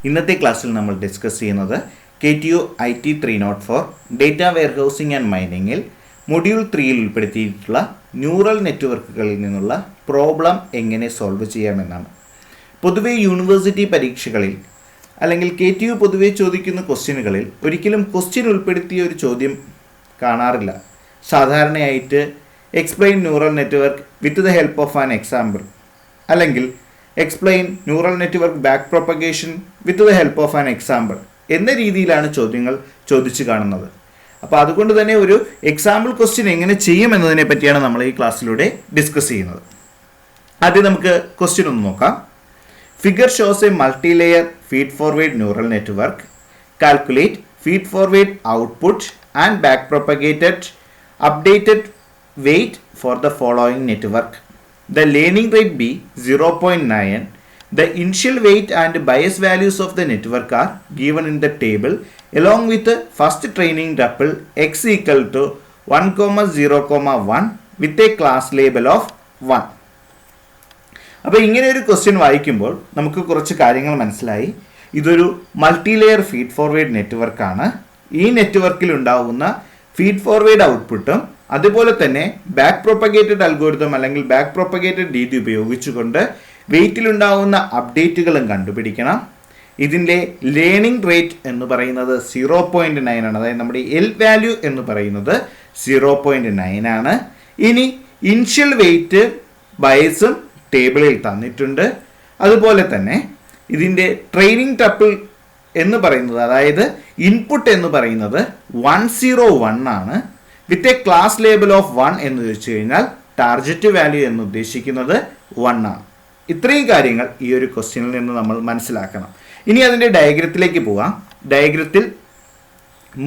ഇന്നത്തെ ക്ലാസ്സിൽ നമ്മൾ ഡിസ്കസ് ചെയ്യുന്നത് KTU IT 304 data warehousing and മൈനിങ്ങിൽ മൊഡ്യൂൾ 3യിൽ ഉൾപ്പെടുത്തിയിട്ടുള്ള ന്യൂറൽ നെറ്റ്വർക്കുകളിൽ നിന്നുള്ള പ്രോബ്ലം എങ്ങനെ സോൾവ് ചെയ്യാമെന്നാണ്. പൊതുവെ യൂണിവേഴ്സിറ്റി പരീക്ഷകളിൽ അല്ലെങ്കിൽ KTU പൊതുവെ ചോദിക്കുന്ന ക്വസ്റ്റ്യനുകളിൽ ഒരിക്കലും ക്വസ്റ്റ്യൻ ഉൾപ്പെടുത്തിയ ഒരു ചോദ്യം കാണാറില്ല. സാധാരണയായിട്ട് explain neural network with the help of an example അല്ലെങ്കിൽ explain neural network back propagation with the help of an example എന്ന രീതിയിലാണ് ചോദ്യങ്ങൾ ചോദിച്ചു കാണുന്നത്. അപ്പോൾ അതുകൊണ്ട് തന്നെ ഒരു എക്സാമ്പിൾ ക്വസ്റ്റ്യൻ എങ്ങനെ ചെയ്യും എന്നതിനെ പറ്റിയാണ് നമ്മൾ ഈ ക്ലാസ്സിലൂടെ ഡിസ്കസ് ചെയ്യുന്നത്. ആദ്യം നമുക്ക് ക്വസ്റ്റ്യൻ ഒന്ന് നോക്കാം. Figure shows A multi layer feed forward neural network. Calculate feed forward output and back propagated updated weight for the following network. The learning rate be 0.9. The initial weight and bias values of the network are given in the table along with the first training tuple x equal to 1,0,1 with a class label of 1. അപ്പോൾ ഇങ്ങനെ ഒരു question വായിക്കുമ്പോൾ നമുക്ക് കുറച്ച് കാര്യങ്ങൾ മനസ്സിലായി. ഇതൊരു multi layer feed forward നെറ്റ്വർക്കാണ്. ഈ നെറ്റ്വർക്കിൽ ഉണ്ടാവുന്ന ഫീഡ് ഫോർവേഡ് ഔട്ട്പുട്ടും അതുപോലെ തന്നെ ബാക്ക് പ്രൊപ്പഗേറ്റഡ് അൽഗോരിതം അല്ലെങ്കിൽ ബാക്ക് പ്രൊപ്പഗേറ്റഡ് രീതി ഉപയോഗിച്ചുകൊണ്ട് വെയിറ്റിലുണ്ടാവുന്ന അപ്ഡേറ്റുകളും കണ്ടുപിടിക്കണം. ഇതിൻ്റെ ലേണിംഗ് റേറ്റ് എന്ന് പറയുന്നത് 0.9 ആണ്. അതായത് നമ്മുടെ എൽ വാല്യൂ എന്ന് പറയുന്നത് 0.9 ആണ്. ഇനി ഇനിഷ്യൽ വെയിറ്റ് ബയസും ടേബിളിൽ തന്നിട്ടുണ്ട്. അതുപോലെ തന്നെ ഇതിൻ്റെ ട്രെയിനിങ് ടപ്പിൾ എന്ന് പറയുന്നത് അതായത് ഇൻപുട്ട് എന്ന് പറയുന്നത് 101 ആണ്. With a class label of 1 എന്ന് ചോദിച്ചു കഴിഞ്ഞാൽ ടാർഗറ്റ് വാല്യൂ എന്ന് ഉദ്ദേശിക്കുന്നത് 1 ആണ്. ഇത്രയും കാര്യങ്ങൾ ഈ ഒരു ക്വസ്റ്റ്യനിൽ നിന്ന് നമ്മൾ മനസ്സിലാക്കണം. ഇനി അതിൻ്റെ ഡയഗ്രത്തിലേക്ക് പോകാം. ഡയഗ്രത്തിൽ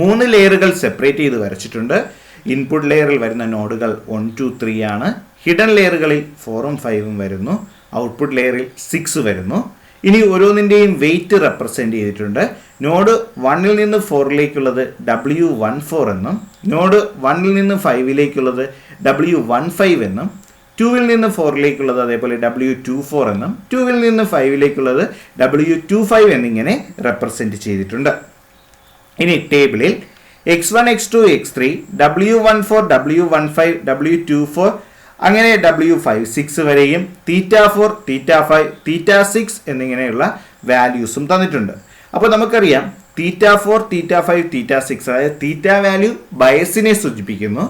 3 ലെയറുകൾ സെപ്പറേറ്റ് ചെയ്ത് വരച്ചിട്ടുണ്ട്. ഇൻപുട്ട് ലെയറിൽ വരുന്ന നോഡുകൾ 1, 2, 3 ആണ്. ഹിഡൻ ലെയറുകളിൽ 4ഉം 5ഉം വരുന്നു. ഔട്ട്പുട്ട് ലെയറിൽ 6 വരുന്നു. ഇനി ഓരോന്നിൻ്റെയും വെയിറ്റ് റെപ്രസെൻ്റ് ചെയ്തിട്ടുണ്ട്. നോഡ് 1ൽ നിന്ന് 4ലേക്കുള്ളത് W14 എന്നും നോഡ് 1ൽ നിന്ന് 5ലേക്കുള്ളത് W15 എന്നും 2ൽ നിന്ന് 4ലേക്കുള്ളത് അതേപോലെ W24 എന്നും 2ൽ നിന്ന് 5ലേക്കുള്ളത് W25 എന്നിങ്ങനെ റെപ്രസെൻ്റ് ചെയ്തിട്ടുണ്ട്. ഇനി ടേബിളിൽ x1, x2, x3, W14, W15, W24 അങ്ങനെ W56 വരെയും θ4, θ5, θ6 എന്നിങ്ങനെയുള്ള വാല്യൂസും തന്നിട്ടുണ്ട്. അപ്പോൾ നമുക്കറിയാം θ4, θ5, θ6 അതായത് തീറ്റ വാല്യൂ ബയസിനെ സൂചിപ്പിക്കുന്നു.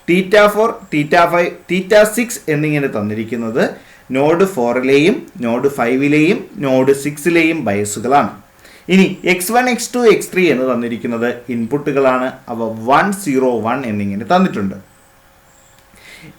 θ4, θ5, θ6 എന്നിങ്ങനെ തന്നിരിക്കുന്നത് നോഡ് 4ലെയും നോഡ് 5ലെയും നോഡ് 6ലെയും ബയസുകളാണ്. ഇനി x1, x2, x3 എന്ന് തന്നിരിക്കുന്നത് ഇൻപുട്ടുകളാണ്. അവ 1, 0, 1 എന്നിങ്ങനെ തന്നിട്ടുണ്ട്.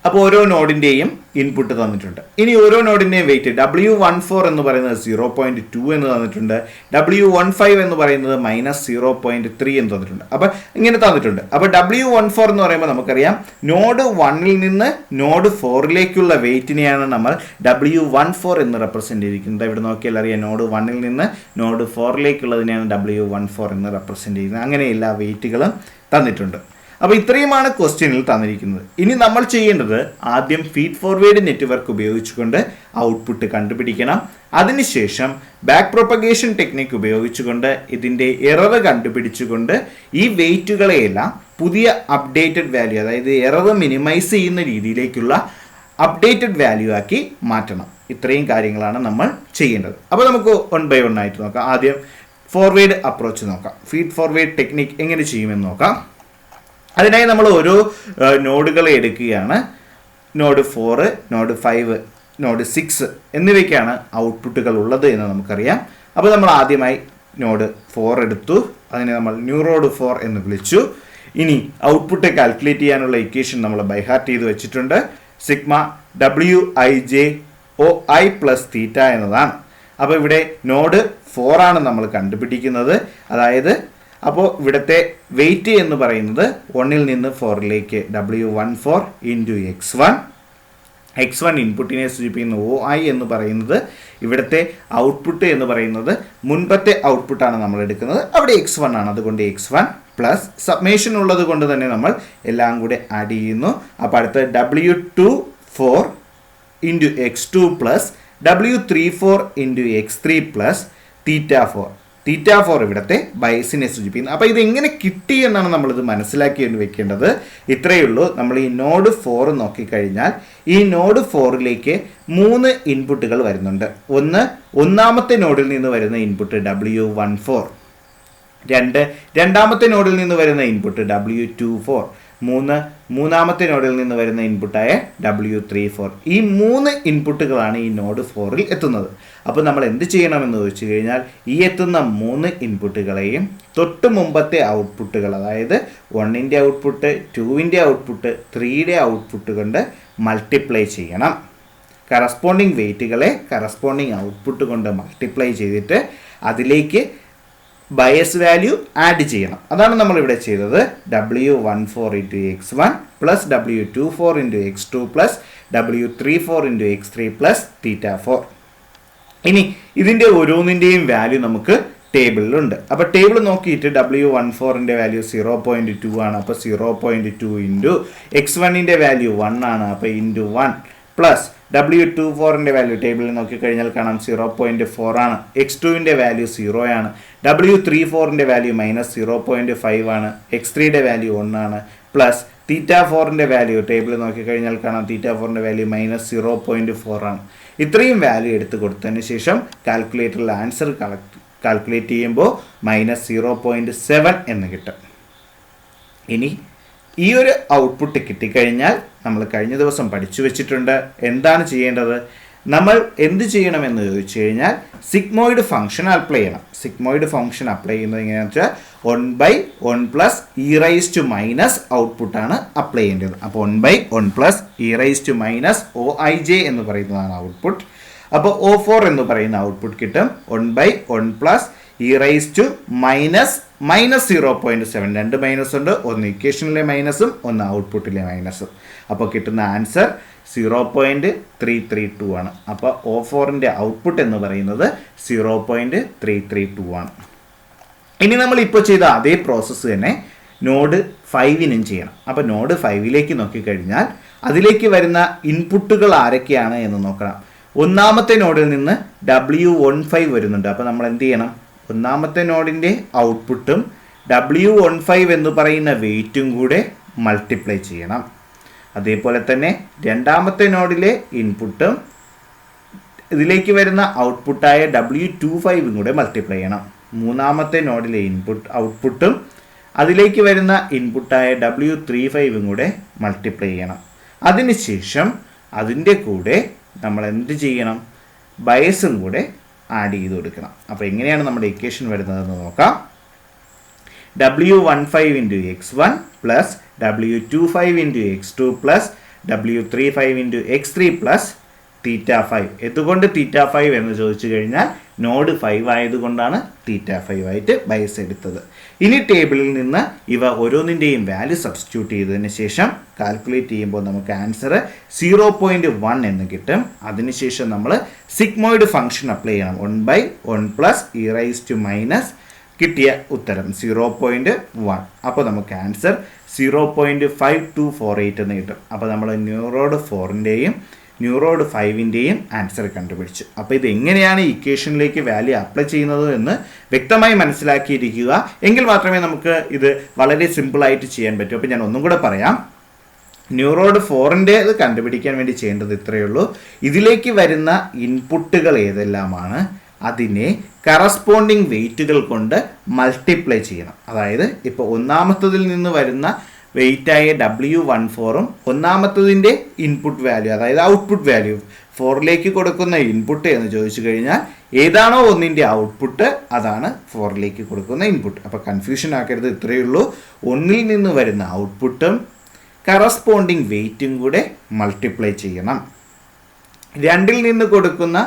അപ്പോൾ ഓരോ നോഡിൻ്റെയും ഇൻപുട്ട് തന്നിട്ടുണ്ട്. ഇനി ഓരോ നോഡിൻ്റെയും വെയിറ്റ് W14 എന്ന് പറയുന്നത് 0.2 എന്ന് തന്നിട്ടുണ്ട്. W15 എന്ന് പറയുന്നത് -0.3 എന്ന് തന്നിട്ടുണ്ട്. അപ്പോൾ ഇങ്ങനെ തന്നിട്ടുണ്ട്. അപ്പോൾ W14 എന്ന് പറയുമ്പോൾ നമുക്കറിയാം നോഡ് 1ൽ നിന്ന് നോഡ് 4ലേക്കുള്ള വെയിറ്റിനെയാണ് നമ്മൾ W14 എന്ന് റെപ്രസെൻ്റ് ചെയ്തിരിക്കുന്നത്. ഇവിടെ നോക്കിയാൽ അറിയാം നോഡ് 1ൽ നിന്ന് നോഡ് 4ലേക്കുള്ളതിനെയാണ് W14 എന്ന് റെപ്രസെൻ്റ് ചെയ്യുന്നത്. അങ്ങനെ എല്ലാ വെയിറ്റുകളും തന്നിട്ടുണ്ട്. അപ്പോൾ ഇത്രയുമാണ് ക്വസ്റ്റ്യനിൽ തന്നിരിക്കുന്നത്. ഇനി നമ്മൾ ചെയ്യേണ്ടത് ആദ്യം ഫീഡ് ഫോർവേഡ് നെറ്റ്വർക്ക് ഉപയോഗിച്ചുകൊണ്ട് ഔട്ട്പുട്ട് കണ്ടുപിടിക്കണം. അതിനുശേഷം ബാക്ക് പ്രൊപ്പഗേഷൻ ടെക്നിക്ക് ഉപയോഗിച്ചുകൊണ്ട് ഇതിൻ്റെ എറർ കണ്ടുപിടിച്ചുകൊണ്ട് ഈ വെയിറ്റുകളെയെല്ലാം പുതിയ അപ്ഡേറ്റഡ് വാല്യൂ അതായത് എറർ മിനിമൈസ് ചെയ്യുന്ന രീതിയിലേക്കുള്ള അപ്ഡേറ്റഡ് വാല്യൂ ആക്കി മാറ്റണം. ഇത്രയും കാര്യങ്ങളാണ് നമ്മൾ ചെയ്യേണ്ടത്. അപ്പോൾ നമുക്ക് 1 by 1 ആയിട്ട് നോക്കാം. ആദ്യം ഫോർവേഡ് അപ്രോച്ച് നോക്കാം. ഫീഡ് ഫോർവേഡ് ടെക്നിക്ക് എങ്ങനെ ചെയ്യുമെന്ന് നോക്കാം. അതിനായി നമ്മൾ ഓരോ നോഡുകളെ എടുക്കുകയാണ്. നോഡ് 4, നോഡ് 5, നോഡ് 6 എന്നിവയ്ക്കാണ് ഔട്ട്പുട്ടുകൾ ഉള്ളത് എന്ന് നമുക്കറിയാം. അപ്പോൾ നമ്മൾ ആദ്യമായി നോഡ് 4 എടുത്തു. അതിനെ നമ്മൾ ന്യൂറോഡ് 4 എന്ന് വിളിച്ചു. ഇനി ഔട്ട്പുട്ട് കാൽക്കുലേറ്റ് ചെയ്യാനുള്ള ഇക്വേഷൻ നമ്മൾ ബൈഹാർട്ട് ചെയ്ത് വെച്ചിട്ടുണ്ട്. സിഗ്മ WIJ/OI + θ എന്നതാണ്. അപ്പോൾ ഇവിടെ നോഡ് 4 ആണ് നമ്മൾ കണ്ടുപിടിക്കുന്നത്. അതായത് അപ്പോൾ ഇവിടുത്തെ വെയിറ്റ് എന്ന് പറയുന്നത് 1ൽ നിന്ന് 4ലേക്ക് W14 × x1 ഇൻപുട്ടിനെ സൂചിപ്പിക്കുന്ന OI എന്ന് പറയുന്നത് ഇവിടുത്തെ ഔട്ട്പുട്ട് എന്ന് പറയുന്നത് മുൻപത്തെ ഔട്ട്പുട്ടാണ് നമ്മൾ എടുക്കുന്നത്. അവിടെ x1 ആണ്. അതുകൊണ്ട് x1 പ്ലസ് സബ്മേഷൻ ഉള്ളത് കൊണ്ട് തന്നെ നമ്മൾ എല്ലാം കൂടെ ആഡ് ചെയ്യുന്നു. അപ്പോൾ അടുത്ത് W24 × x2 plus W34 × x3 plus θ4 θ4 ഇവിടുത്തെ ബയസിനെ സൂചിപ്പിക്കുന്നത്. അപ്പോൾ ഇത് എങ്ങനെ കിട്ടി എന്നാണ് നമ്മളിത് മനസ്സിലാക്കി വെക്കേണ്ടത്. ഇത്രയേ ഉള്ളൂ. നമ്മൾ ഈ നോഡ് 4 നോക്കിക്കഴിഞ്ഞാൽ ഈ നോഡ് 4ലേക്ക് 3 ഇൻപുട്ടുകൾ വരുന്നുണ്ട്. ഒന്നാമത്തെ നോഡിൽ നിന്ന് വരുന്ന ഇൻപുട്ട് W14, രണ്ടാമത്തെ നോഡിൽ നിന്ന് വരുന്ന ഇൻപുട്ട് W24, മൂന്നാമത്തെ നോഡിൽ നിന്ന് വരുന്ന ഇൻപുട്ടായ W34. ഈ 3 ഇൻപുട്ടുകളാണ് ഈ നോഡ് 4ൽ എത്തുന്നത്. അപ്പോൾ നമ്മൾ എന്ത് ചെയ്യണമെന്ന് ചോദിച്ചു കഴിഞ്ഞാൽ ഈ എത്തുന്ന 3 ഇൻപുട്ടുകളെയും തൊട്ട് മുമ്പത്തെ ഔട്ട്പുട്ടുകൾ, അതായത് 1ന്റെ ഔട്ട്പുട്ട്, 2ന്റെ ഔട്ട്പുട്ട്, 3യുടെ ഔട്ട്പുട്ട് കൊണ്ട് മൾട്ടിപ്ലൈ ചെയ്യണം. കറസ്പോണ്ടിങ് വെയിറ്റുകളെ കറസ്പോണ്ടിങ് ഔട്ട്പുട്ട് കൊണ്ട് മൾട്ടിപ്ലൈ ചെയ്തിട്ട് അതിലേക്ക് ബയസ് വാല്യൂ ആഡ് ചെയ്യണം. അതാണ് നമ്മളിവിടെ ചെയ്തത്. W14 into x1 plus W24 into x2 plus W34 into x3 plus θ4. ഇനി ഇതിൻ്റെ ഓരോന്നിൻ്റെയും വാല്യൂ നമുക്ക് ടേബിളിലുണ്ട്. അപ്പോൾ ടേബിൾ നോക്കിയിട്ട് W14ൻ്റെ വാല്യൂ 0.2 ആണ്. അപ്പോൾ 0.2 ഇൻറ്റു x1ൻ്റെ വാല്യൂ 1 ആണ്. അപ്പോൾ ഇൻറ്റു 1 പ്ലസ് W24ൻ്റെ വാല്യൂ ടേബിളിൽ നോക്കിക്കഴിഞ്ഞാൽ കാണാം 0.4 ആണ്. x2ൻ്റെ വാല്യൂ 0 ആണ്. W34ൻ്റെ വാല്യൂ -0.5 ആണ്. x3യുടെ വാല്യൂ 1 ആണ്. പ്ലസ് θ4ൻ്റെ വാല്യൂ ടേബിളിൽ നോക്കിക്കഴിഞ്ഞാൽ കാണാം θ4ൻ്റെ വാല്യൂ -0.4 ആണ്. ഇത്രയും വാല്യൂ എടുത്ത് കൊടുത്തതിന് ശേഷം കാൽക്കുലേറ്ററിൽ ആൻസർ കാൽക്കുലേറ്റ് ചെയ്യുമ്പോൾ -0.7 എന്ന് കിട്ടും. ഇനി ഈ ഒരു ഔട്ട്പുട്ട് കിട്ടിക്കഴിഞ്ഞാൽ നമ്മൾ കഴിഞ്ഞ ദിവസം പഠിച്ചു വെച്ചിട്ടുണ്ട് എന്താണ് ചെയ്യേണ്ടത്. നമ്മൾ എന്ത് ചെയ്യണമെന്ന് ചോദിച്ചു കഴിഞ്ഞാൽ സിഗ്മോയിഡ് ഫംഗ്ഷൻ അപ്ലൈ ചെയ്യണം. സിഗ്മോയിഡ് ഫംഗ്ഷൻ അപ്ലൈ ചെയ്യുന്നത് എങ്ങനെയാണെന്ന് വെച്ചാൽ 1/1 plus e raise to minus ഔട്ട്പുട്ടാണ് അപ്ലൈ ചെയ്യേണ്ടത്. അപ്പോൾ 1/1 plus e raise to minus OIJ എന്ന് പറയുന്നതാണ് ഔട്ട്പുട്ട്. അപ്പോൾ O4 എന്ന് പറയുന്ന ഔട്ട്പുട്ട് കിട്ടും. 1/1 plus e raise to -0.7. 2 minus ഉണ്ട്, ഒന്ന് ഇക്വേഷനിലെ മൈനസും ഒന്ന് ഔട്ട്പുട്ടിലെ മൈനസും. അപ്പോൾ കിട്ടുന്ന ആൻസർ 0.332 ആണ്. അപ്പോൾ O4ൻ്റെ ഔട്ട്പുട്ട് എന്ന് പറയുന്നത് 0.332 ആണ്. ഇനി നമ്മൾ ഇപ്പോൾ ചെയ്ത അതേ പ്രോസസ്സ് തന്നെ നോഡ് 5നും ചെയ്യണം. അപ്പോൾ നോഡ് 5ലേക്ക് നോക്കിക്കഴിഞ്ഞാൽ അതിലേക്ക് വരുന്ന ഇൻപുട്ടുകൾ ആരൊക്കെയാണ് എന്ന് നോക്കണം. ഒന്നാമത്തെ നോഡിൽ നിന്ന് W15 വരുന്നുണ്ട്. അപ്പോൾ നമ്മൾ എന്ത് ചെയ്യണം, ഒന്നാമത്തെ നോഡിൻ്റെ ഔട്ട്പുട്ടും W15 എന്ന് പറയുന്ന വെയിറ്റും കൂടെ മൾട്ടിപ്ലൈ ചെയ്യണം. അതേപോലെ തന്നെ രണ്ടാമത്തെ നോഡിലെ ഇൻപുട്ടും ഇതിലേക്ക് വരുന്ന ഔട്ട്പുട്ടായ W25 കൂടെ മൾട്ടിപ്ലൈ ചെയ്യണം. മൂന്നാമത്തെ നോഡിലെ ഔട്ട്പുട്ടും അതിലേക്ക് വരുന്ന ഇൻപുട്ടായ W35 കൂടെ മൾട്ടിപ്ലൈ ചെയ്യണം. അതിനുശേഷം അതിൻ്റെ കൂടെ നമ്മൾ എന്ത് ചെയ്യണം, ബയസും കൂടെ ആഡ് ചെയ്ത് കൊടുക്കണം. അപ്പോൾ എങ്ങനെയാണ് നമ്മുടെ ഇക്വേഷൻ വരുന്നതെന്ന് നോക്കാം. W15 into x1 plus W25 into x2 plus W35 into x3 plus θ5. എന്തുകൊണ്ട് θ5 എന്ന് ചോദിച്ചു കഴിഞ്ഞാൽ നോഡ് 5 ആയതുകൊണ്ടാണ് θ5 ആയിട്ട് ബയസ് എടുത്തത്. ഇനി ടേബിളിൽ നിന്ന് ഇവ ഓരോന്നിൻ്റെയും വാല്യൂ സബ്സ്റ്റിറ്റ്യൂട്ട് ചെയ്തതിന് ശേഷം കാൽക്കുലേറ്റ് ചെയ്യുമ്പോൾ നമുക്ക് ആൻസർ 0.1 എന്ന് കിട്ടും. അതിനുശേഷം നമ്മൾ സിഗ്മോയിഡ് ഫംഗ്ഷൻ അപ്ലൈ ചെയ്യണം. 1/1 plus e raise to minus കിട്ടിയ ഉത്തരം 0.1. അപ്പോൾ നമുക്ക് ആൻസർ 0.5248 എന്ന് കിട്ടും. അപ്പോൾ നമ്മൾ ന്യൂറോഡ് 4ൻ്റെയും ന്യൂറോഡ് 5ൻ്റെയും ആൻസർ കണ്ടുപിടിച്ചു. അപ്പോൾ ഇത് എങ്ങനെയാണ് ഇക്വേഷനിലേക്ക് വാല്യൂ അപ്ലൈ ചെയ്യുന്നത് എന്ന് വ്യക്തമായി മനസ്സിലാക്കിയിരിക്കുക. എങ്കിൽ മാത്രമേ നമുക്ക് ഇത് വളരെ സിമ്പിളായിട്ട് ചെയ്യാൻ പറ്റൂ. അപ്പോൾ ഞാൻ ഒന്നും കൂടെ പറയാം. ന്യൂറോഡ് 4ൻ്റെ കണ്ടുപിടിക്കാൻ വേണ്ടി ചെയ്യേണ്ടത് ഇത്രയേ ഉള്ളൂ. ഇതിലേക്ക് വരുന്ന ഇൻപുട്ടുകൾ ഏതെല്ലാമാണ് അതിനെ കറസ്പോണ്ടിങ് വെയിറ്റുകൾ കൊണ്ട് മൾട്ടിപ്ലൈ ചെയ്യണം. അതായത് ഇപ്പോൾ ഒന്നാമത്തതിൽ നിന്ന് വരുന്ന വെയിറ്റായ W14ഉം ഒന്നാമത്തതിൻ്റെ ഇൻപുട്ട് വാല്യൂ, അതായത് ഔട്ട്പുട്ട് വാല്യൂ 4ലേക്ക് കൊടുക്കുന്ന ഇൻപുട്ട് എന്ന് ചോദിച്ചു കഴിഞ്ഞാൽ ഏതാണോ ഒന്നിൻ്റെ ഔട്ട്പുട്ട് അതാണ് 4ലേക്ക് കൊടുക്കുന്ന ഇൻപുട്ട്. അപ്പോൾ കൺഫ്യൂഷൻ ആക്കരുത്, ഇത്രയേ ഉള്ളൂ. 1ൽ നിന്ന് വരുന്ന ഔട്ട്പുട്ടും കറസ്പോണ്ടിങ് വെയിറ്റും കൂടെ മൾട്ടിപ്ലൈ ചെയ്യണം. 2ൽ നിന്ന് കൊടുക്കുന്ന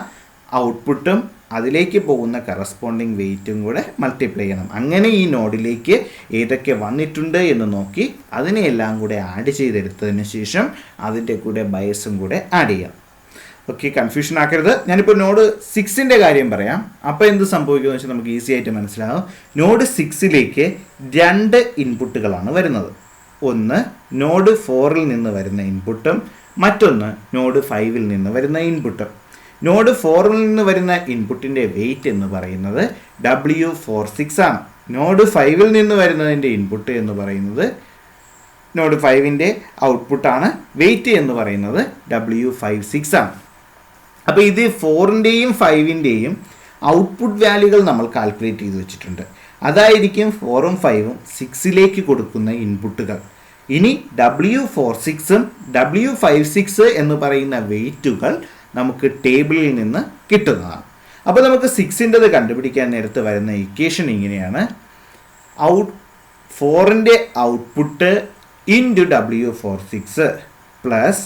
ഔട്ട്പുട്ടും അതിലേക്ക് പോകുന്ന കറസ്പോണ്ടിങ് വെയിറ്റും കൂടെ മൾട്ടിപ്ലൈ ചെയ്യണം. അങ്ങനെ ഈ നോഡിലേക്ക് ഏതൊക്കെ വന്നിട്ടുണ്ട് എന്ന് നോക്കി അതിനെയെല്ലാം കൂടെ ആഡ് ചെയ്തെടുത്തതിന് ശേഷം അതിൻ്റെ കൂടെ ബയസും കൂടെ ആഡ് ചെയ്യാം. ഓക്കെ, കൺഫ്യൂഷൻ ആക്കരുത്. ഞാനിപ്പോൾ നോഡ് 6ൻ്റെ കാര്യം പറയാം. അപ്പോൾ എന്ത് സംഭവിക്കുമെന്ന് വെച്ചാൽ നമുക്ക് ഈസി ആയിട്ട് മനസ്സിലാകും. നോഡ് 6ലേക്ക് 2 ഇൻപുട്ടുകളാണ് വരുന്നത്. ഒന്ന് നോഡ് 4ൽ നിന്ന് വരുന്ന ഇൻപുട്ടും മറ്റൊന്ന് നോഡ് 5ൽ നിന്ന് വരുന്ന ഇൻപുട്ടും. നോഡ് 4ൽ നിന്ന് വരുന്ന ഇൻപുട്ടിൻ്റെ വെയിറ്റ് എന്ന് പറയുന്നത് W46 ആണ്. നോഡ് 5ൽ നിന്ന് വരുന്നതിൻ്റെ ഇൻപുട്ട് എന്ന് പറയുന്നത് നോഡ് 5ൻ്റെ ഔട്ട്പുട്ടാണ്. വെയിറ്റ് എന്ന് പറയുന്നത് W56 ആണ്. അപ്പോൾ ഇത് 4ൻ്റെയും 5ൻ്റെയും ഔട്ട്പുട്ട് വാല്യൂകൾ നമ്മൾ കാൽക്കുലേറ്റ് ചെയ്ത് വെച്ചിട്ടുണ്ട്. അതായിരിക്കും 4ഉം 5ഉം 6ലേക്ക് കൊടുക്കുന്ന ഇൻപുട്ടുകൾ. ഇനി W46ഉം W56 എന്ന് പറയുന്ന വെയിറ്റുകൾ നമുക്ക് ടേബിളിൽ നിന്ന് കിട്ടുന്നതാണ്. അപ്പോൾ നമുക്ക് 6ൻ്റെത് കണ്ടുപിടിക്കാൻ നേരത്ത് വരുന്ന ഇക്വേഷൻ ഇങ്ങനെയാണ്: 4ൻ്റെ ഔട്ട്പുട്ട് ഇൻറ്റു W46 പ്ലസ്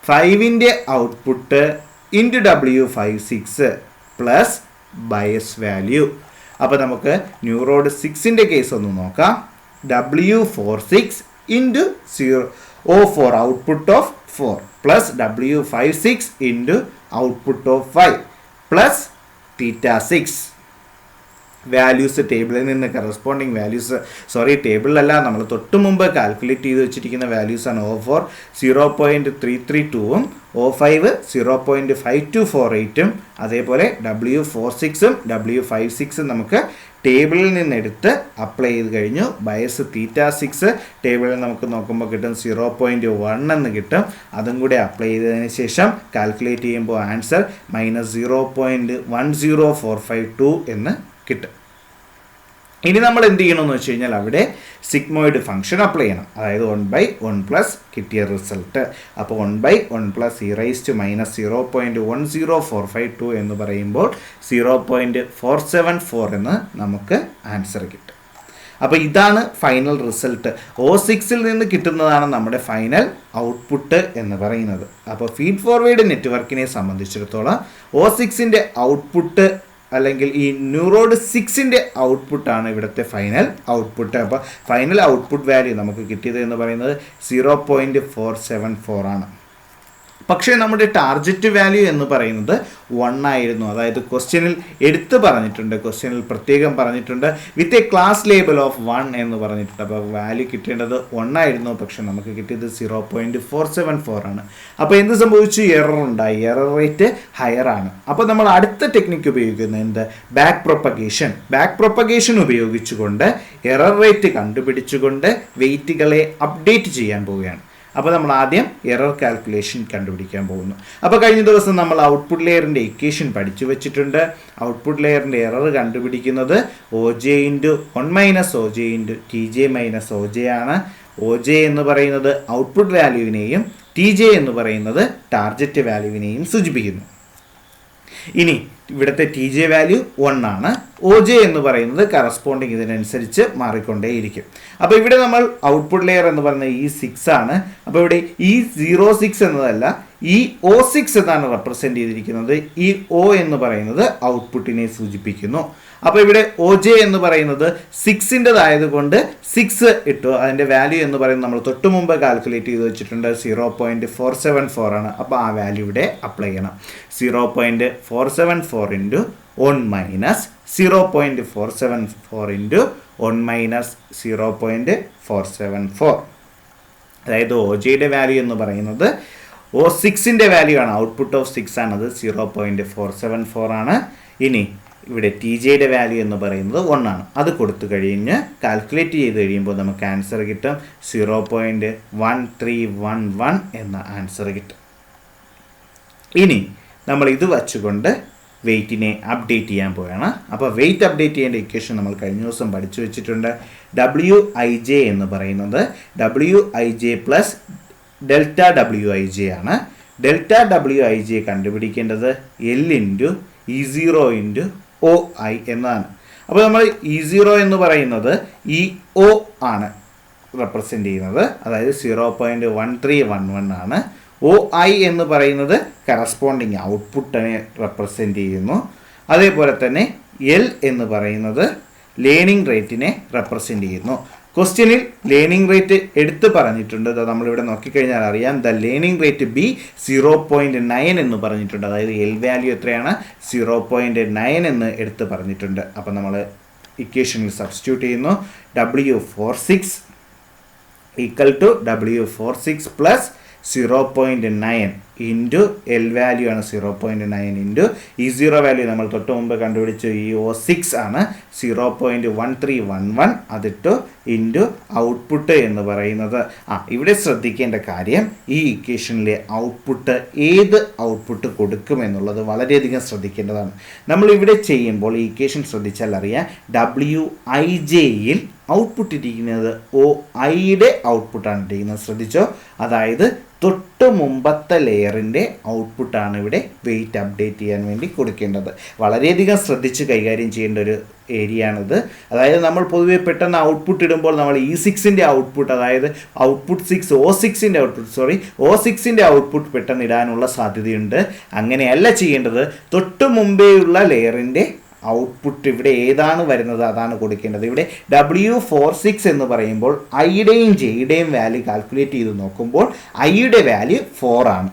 5ൻ്റെ output into W56 plus bias value. അപ്പോൾ നമുക്ക് ന്യൂറോഡ് 6ൻ്റെ കേസ് ഒന്ന് നോക്കാം. W46 into 04 output of 4 plus W56 into output of 5 plus θ6. Values ടേബിളിൽ നിന്ന് കറസ്പോണ്ടിങ് വാല്യൂസ്, ടേബിളിലല്ല, നമ്മൾ തൊട്ട് മുമ്പ് കാൽക്കുലേറ്റ് ചെയ്ത് വെച്ചിരിക്കുന്ന വാല്യൂസാണ്. O4 0.332ഉം O5 0.5248ഉം അതേപോലെ W46ഉം W56ഉം നമുക്ക് ടേബിളിൽ നിന്ന് എടുത്ത് അപ്ലൈ ചെയ്ത് കഴിഞ്ഞു. ബയസ് θ6 ടേബിളിൽ നമുക്ക് നോക്കുമ്പോൾ കിട്ടും 0.1 എന്ന് കിട്ടും. അതും കൂടെ അപ്ലൈ ചെയ്തതിന് ശേഷം കാൽക്കുലേറ്റ് ചെയ്യുമ്പോൾ ആൻസർ -0.10452 എന്ന് കിട്ടും. ഇനി നമ്മൾ എന്ത് ചെയ്യണമെന്ന് വെച്ച് കഴിഞ്ഞാൽ അവിടെ സിഗ്മോയിഡ് ഫംഗ്ഷൻ അപ്ലൈ ചെയ്യണം. അതായത് 1/1 കിട്ടിയ റിസൾട്ട്. അപ്പോൾ 1/1 -0.10452 എന്ന് പറയുമ്പോൾ 0.474 എന്ന് നമുക്ക് ആൻസർ കിട്ടും. അപ്പോൾ ഇതാണ് ഫൈനൽ റിസൾട്ട്. O6ൽ നിന്ന് കിട്ടുന്നതാണ് നമ്മുടെ ഫൈനൽ ഔട്ട്പുട്ട് എന്ന് പറയുന്നത്. അപ്പോൾ ഫീഡ് ഫോർവേഡ് നെറ്റ്വർക്കിനെ സംബന്ധിച്ചിടത്തോളം O6ൻ്റെ ഔട്ട്പുട്ട് അല്ലെങ്കിൽ ഈ ന്യൂറോഡ് 6ൻ്റെ ഔട്ട്പുട്ടാണ് ഇവിടുത്തെ ഫൈനൽ ഔട്ട്പുട്ട്. അപ്പോൾ ഫൈനൽ ഔട്ട്പുട്ട് വാല്യൂ നമുക്ക് കിട്ടിയത് എന്ന് പറയുന്നത് 0.474 ആണ്. പക്ഷേ നമ്മുടെ ടാർഗറ്റ് വാല്യൂ എന്ന് പറയുന്നത് 1 ആയിരുന്നു. അതായത് ക്വസ്റ്റ്യനിൽ എടുത്ത് പറഞ്ഞിട്ടുണ്ട്, ക്വസ്റ്റ്യനിൽ പ്രത്യേകം പറഞ്ഞിട്ടുണ്ട് with a class label of 1 എന്ന് പറഞ്ഞിട്ടുണ്ട്. അപ്പോൾ വാല്യൂ കിട്ടേണ്ടത് 1 ആയിരുന്നു, പക്ഷെ നമുക്ക് കിട്ടിയത് 0.474 ആണ്. അപ്പോൾ എന്ത് സംഭവിച്ചു? എറർ ഉണ്ടായി. എറർ റേറ്റ് ഹയർ ആണ്. അപ്പോൾ നമ്മൾ അടുത്ത ടെക്നിക്ക് ഉപയോഗിക്കുന്നത് എന്ത്? ബാക്ക് പ്രൊപ്പഗേഷൻ ഉപയോഗിച്ചുകൊണ്ട് എറർ റേറ്റ് കണ്ടുപിടിച്ചുകൊണ്ട് വെയിറ്റുകളെ അപ്ഡേറ്റ് ചെയ്യാൻ പോവുകയാണ്. അപ്പോൾ നമ്മൾ ആദ്യം എറർ കാൽക്കുലേഷൻ കണ്ടുപിടിക്കാൻ പോകുന്നു. അപ്പോൾ കഴിഞ്ഞ ദിവസം നമ്മൾ ഔട്ട്പുട്ട് ലെയറിൻ്റെ ഇക്വേഷൻ പഠിച്ചു വെച്ചിട്ടുണ്ട്. ഔട്ട്പുട്ട് ലെയറിൻ്റെ എറർ കണ്ടുപിടിക്കുന്നത് OJ × 1 - OJ × TJ - OJ ആണ്. OJ എന്ന് പറയുന്നത് ഔട്ട്പുട്ട് വാല്യൂവിനെയും TJ എന്ന് പറയുന്നത് ടാർഗറ്റ് വാല്യൂവിനെയും സൂചിപ്പിക്കുന്നു. ഇനി ഇവിടുത്തെ TJ വാല്യൂ 1 ആണ്. OJ എന്ന് പറയുന്നത് കറസ്പോണ്ടിങ് ഇതിനനുസരിച്ച് മാറിക്കൊണ്ടേയിരിക്കും. അപ്പോൾ ഇവിടെ നമ്മൾ ഔട്ട്പുട്ട് ലെയർ എന്ന് പറയുന്നത് ഈ 6 ആണ്. അപ്പോൾ ഇവിടെ ഈ 06 എന്നതല്ല, ഈ O6 എന്നാണ് റെപ്രസെൻ്റ് ചെയ്തിരിക്കുന്നത്. ഈ O എന്ന് ഔട്ട്പുട്ടിനെ സൂചിപ്പിക്കുന്നു. അപ്പോൾ ഇവിടെ OJ എന്ന് പറയുന്നത് 6ൻ്റെതായതുകൊണ്ട് 6 ഇട്ടു. അതിൻ്റെ വാല്യൂ എന്ന് പറയുന്നത് നമ്മൾ തൊട്ട് മുമ്പ് കാൽക്കുലേറ്റ് ചെയ്ത് വെച്ചിട്ടുണ്ട്, 0.474 ആണ്. അപ്പോൾ ആ വാല്യൂ ഇവിടെ അപ്ലൈ ചെയ്യണം. 0.474 × 1 - 0.474 × 1 - 0.474. അതായത് OJയുടെ വാല്യൂ എന്ന് പറയുന്നത് O6ൻ്റെ വാല്യൂ ആണ്. ഔട്ട്പുട്ട് ഓഫ് 6 ആണത്, 0.474 ആണ്. ഇനി ഇവിടെ TJയുടെ വാല്യൂ എന്ന് പറയുന്നത് 1 ആണ്. അത് കൊടുത്തു കഴിഞ്ഞ് കാൽക്കുലേറ്റ് ചെയ്ത് കഴിയുമ്പോൾ നമുക്ക് ആൻസർ കിട്ടും 0.1311 എന്ന ആൻസർ കിട്ടും. ഇനി നമ്മൾ ഇത് വച്ചുകൊണ്ട് വെയിറ്റിനെ അപ്ഡേറ്റ് ചെയ്യാൻ പോവുകയാണ്. അപ്പോൾ വെയിറ്റ് അപ്ഡേറ്റ് ചെയ്യേണ്ട ഇക്വേഷൻ നമ്മൾ കഴിഞ്ഞ ദിവസം പഠിച്ചു വെച്ചിട്ടുണ്ട്. WIJ എന്ന് പറയുന്നത് WIJ പ്ലസ് ΔWIJ ആണ്. ΔWIJ കണ്ടുപിടിക്കേണ്ടത് L × E0 × OI എന്നതാണ്. അപ്പോൾ നമ്മൾ E0 എന്ന് പറയുന്നത് ഈ O ആണ് റെപ്രസെൻ്റ് ചെയ്യുന്നത്, അതായത് 0.1311 ആണ്. OI എന്ന് പറയുന്നത് കറസ്പോണ്ടിങ് ഔട്ട്പുട്ടിനെ റെപ്രസെൻ്റ് ചെയ്യുന്നു. അതേപോലെ തന്നെ L എന്ന് പറയുന്നത് ലേണിംഗ് റേറ്റിനെ റെപ്രസെൻ്റ് ചെയ്യുന്നു. ക്വസ്റ്റ്യനിൽ ലേണിംഗ് റേറ്റ് എടുത്ത് പറഞ്ഞിട്ടുണ്ട്. നമ്മളിവിടെ നോക്കിക്കഴിഞ്ഞാൽ അറിയാം, ദ ലേണിംഗ് റേറ്റ് B 0.9 എന്ന് പറഞ്ഞിട്ടുണ്ട്. അതായത് L വാല്യൂ എത്രയാണ്? 0.9 എന്ന് എടുത്ത് പറഞ്ഞിട്ടുണ്ട്. അപ്പോൾ നമ്മൾ ഇക്വേഷനിൽ സബ്സ്റ്റിറ്റ്യൂട്ട് ചെയ്യുന്നു. W46 = W46 plus 0.9 into L value ആണ് 0.9 ഇൻറ്റു ഈ 0 വാല്യൂ നമ്മൾ തൊട്ട് മുമ്പ് കണ്ടുപിടിച്ചു ഈ O6 ആണ് 0.1311 അതിട്ടു ഇൻറ്റു ഔട്ട്പുട്ട് എന്ന് പറയുന്നത്. ഇവിടെ ശ്രദ്ധിക്കേണ്ട കാര്യം ഈ ഇക്വേഷനിലെ ഔട്ട്പുട്ട് ഏത് ഔട്ട്പുട്ട് കൊടുക്കുമെന്നുള്ളത് വളരെയധികം ശ്രദ്ധിക്കേണ്ടതാണ്. നമ്മൾ ഇവിടെ ചെയ്യുമ്പോൾ ഈ ഇക്വേഷൻ ശ്രദ്ധിച്ചാൽ അറിയാം WIJയിൽ ഔട്ട്പുട്ട് ഇരിക്കുന്നത് OIയുടെ ഔട്ട്പുട്ടാണ് ഇരിക്കുന്നത്. ശ്രദ്ധിച്ചോ, അതായത് തൊട്ട് മുമ്പത്തെ ലെയറിൻ്റെ ഔട്ട്പുട്ടാണ് ഇവിടെ വെയിറ്റ് അപ്ഡേറ്റ് ചെയ്യാൻ വേണ്ടി കൊടുക്കേണ്ടത്. വളരെയധികം ശ്രദ്ധിച്ച് കൈകാര്യം ചെയ്യേണ്ട ഒരു ഏരിയ ആണിത്. അതായത് നമ്മൾ പൊതുവെ പെട്ടെന്ന് ഔട്ട്പുട്ട് ഇടുമ്പോൾ നമ്മൾ E6ൻ്റെ ഔട്ട്പുട്ട്, അതായത് ഔട്ട്പുട്ട് 6 O6ൻ്റെ ഔട്ട്പുട്ട് പെട്ടെന്ന് ഇടാനുള്ള സാധ്യതയുണ്ട്. അങ്ങനെയല്ല ചെയ്യേണ്ടത്. തൊട്ട് മുമ്പേയുള്ള ലെയറിൻ്റെ ഔട്ട്പുട്ട് ഇവിടെ ഏതാണ് വരുന്നത് അതാണ് കൊടുക്കേണ്ടത്. ഇവിടെ W46 എന്ന് പറയുമ്പോൾ ഐയുടെയും ജെയുടെയും വാല്യൂ കാൽക്കുലേറ്റ് ചെയ്ത് നോക്കുമ്പോൾ ഐയുടെ വാല്യൂ 4 ആണ്,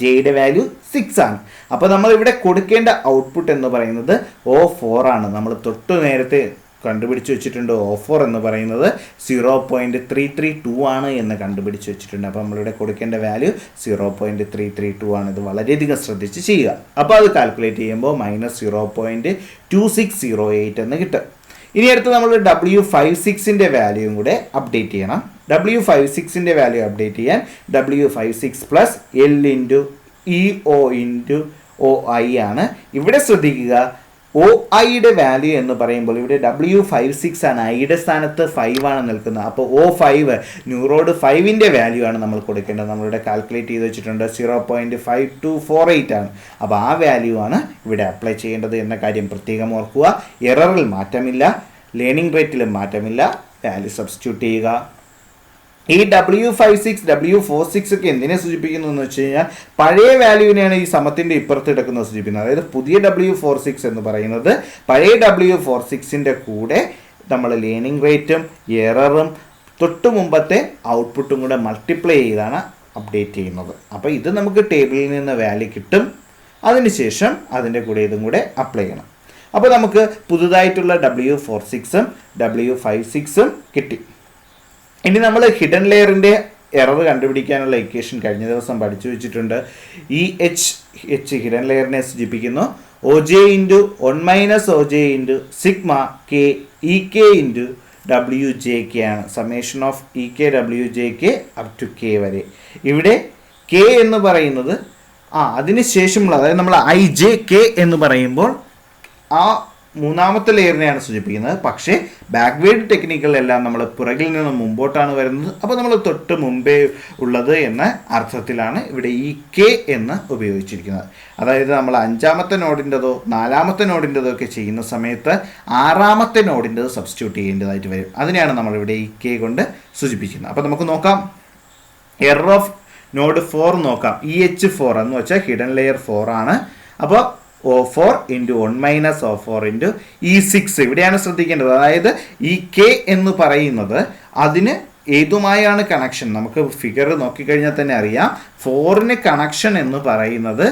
ജെയുടെ വാല്യൂ 6 ആണ്. അപ്പോൾ നമ്മൾ ഇവിടെ കൊടുക്കേണ്ട ഔട്ട്പുട്ട് എന്ന് പറയുന്നത് O4 ആണ്. നമ്മൾ തൊട്ട് നേരത്തെ കണ്ടുപിടിച്ച് വെച്ചിട്ടുണ്ട്. O4 എന്ന് പറയുന്നത് 0.332 ആണ് എന്ന് കണ്ടുപിടിച്ച് വെച്ചിട്ടുണ്ട്. അപ്പോൾ നമ്മളിവിടെ കൊടുക്കേണ്ട വാല്യൂ 0.332 ആണ്. ഇത് വളരെയധികം ശ്രദ്ധിച്ച് ചെയ്യുക. അപ്പോൾ അത് കാൽക്കുലേറ്റ് ചെയ്യുമ്പോൾ -0.2608 എന്ന് കിട്ടും. ഇനി അടുത്ത് നമ്മൾ W56ൻ്റെ വാല്യൂയും കൂടെ അപ്ഡേറ്റ് ചെയ്യണം. W56ൻ്റെ വാല്യൂ അപ്ഡേറ്റ് ചെയ്യാൻ W56 plus L into EO into OI ആണ്. ഇവിടെ ശ്രദ്ധിക്കുക, OIയുടെ വാല്യൂ എന്ന് പറയുമ്പോൾ ഇവിടെ W56 ആണ്, ഐയുടെ സ്ഥാനത്ത് 5 ആണ് നിൽക്കുന്നത്. അപ്പോൾ O5 ന്യൂറോഡ് 5ൻ്റെ വാല്യൂ ആണ് നമ്മൾ കൊടുക്കേണ്ടത്. നമ്മളിവിടെ കാൽക്കുലേറ്റ് ചെയ്ത് വെച്ചിട്ടുണ്ട് 0.5248 ആണ്. അപ്പോൾ ആ വാല്യൂ ആണ് ഇവിടെ അപ്ലൈ ചെയ്യേണ്ടത് എന്ന കാര്യം പ്രത്യേകം ഓർക്കുക. എററിൽ മാറ്റമില്ല, ലേണിംഗ് റേറ്റിലും മാറ്റമില്ല. വാല്യൂ സബ്സ്റ്റിറ്റ്യൂട്ട് ചെയ്യുക. ഈ W56 W46 ഒക്കെ എന്തിനെ സൂചിപ്പിക്കുന്നു എന്ന് വെച്ച് കഴിഞ്ഞാൽ പഴയ വാല്യൂവിനെയാണ് ഈ സമത്തിൻ്റെ ഇപ്പുറത്ത് എടുക്കുന്നത് സൂചിപ്പിക്കുന്നത്. അതായത് പുതിയ W46 എന്ന് പറയുന്നത് പഴയ W46ൻ്റെ കൂടെ നമ്മൾ ലേണിംഗ് റേറ്റും എററും തൊട്ട് മുമ്പത്തെ ഔട്ട്പുട്ടും കൂടെ മൾട്ടിപ്ലൈ ചെയ്താണ് അപ്ഡേറ്റ് ചെയ്യുന്നത്. അപ്പോൾ ഇത് നമുക്ക് ടേബിളിൽ നിന്ന് വാല്യൂ കിട്ടും. അതിനുശേഷം അതിൻ്റെ കൂടെ ഇതും കൂടെ അപ്ലൈ ചെയ്യണം. അപ്പോൾ നമുക്ക് പുതുതായിട്ടുള്ള W46ഉം W56ഉം കിട്ടി. ഇനി നമ്മൾ ഹിഡൻ ലെയറിൻ്റെ എറർ കണ്ടുപിടിക്കാനുള്ള ഇക്വേഷൻ കഴിഞ്ഞ ദിവസം പഠിച്ചു വെച്ചിട്ടുണ്ട്. EH ഹിഡൻ ലെയറിനെ സൂചിപ്പിക്കുന്നു. OJ into 1 - OJ into sigma K EK into WJK ആണ്. Summation of EK WJK up to K വരെ. ഇവിടെ K എന്ന് പറയുന്നത് അതിനുശേഷമുള്ള, അതായത് നമ്മൾ IJK എന്ന് പറയുമ്പോൾ ആ മൂന്നാമത്തെ ലെയറിനെയാണ് സൂചിപ്പിക്കുന്നത്. പക്ഷേ ബാക്ക്വേർഡ് ടെക്നിക്കുകളെല്ലാം നമ്മൾ പുറകിൽ നിന്ന് മുമ്പോട്ടാണ് വരുന്നത്. അപ്പോൾ നമ്മൾ തൊട്ട് മുമ്പേ ഉള്ളത് എന്ന അർത്ഥത്തിലാണ് ഇവിടെ ഈ K എന്ന് ഉപയോഗിച്ചിരിക്കുന്നത്. അതായത് നമ്മൾ 5ാമത്തെ നോഡിൻ്റെതോ 4ാമത്തെ നോഡിൻ്റെതോ ഒക്കെ ചെയ്യുന്ന സമയത്ത് 6ാമത്തെ നോഡിൻ്റെത് സബ്സ്റ്റിറ്റ്യൂട്ട് ചെയ്യേണ്ടതായിട്ട് വരും. അതിനെയാണ് നമ്മളിവിടെ ഈ K കൊണ്ട് സൂചിപ്പിക്കുന്നത്. അപ്പോൾ നമുക്ക് നോക്കാം. എറർ ഓഫ് നോഡ് 4 നോക്കാം. EH4 എന്ന് വെച്ചാൽ ഹിഡൻ ലെയർ 4 ആണ്. അപ്പോൾ O4 into 1 - O4 into E6 ഇവിടെയാണ് ശ്രദ്ധിക്കേണ്ടത്. അതായത് ഈ K എന്ന് പറയുന്നത് അതിന് ഏതുമായാണ് കണക്ഷൻ? നമുക്ക് ഫിഗർ നോക്കിക്കഴിഞ്ഞാൽ തന്നെ അറിയാം. 4ന് കണക്ഷൻ എന്ന് പറയുന്നത്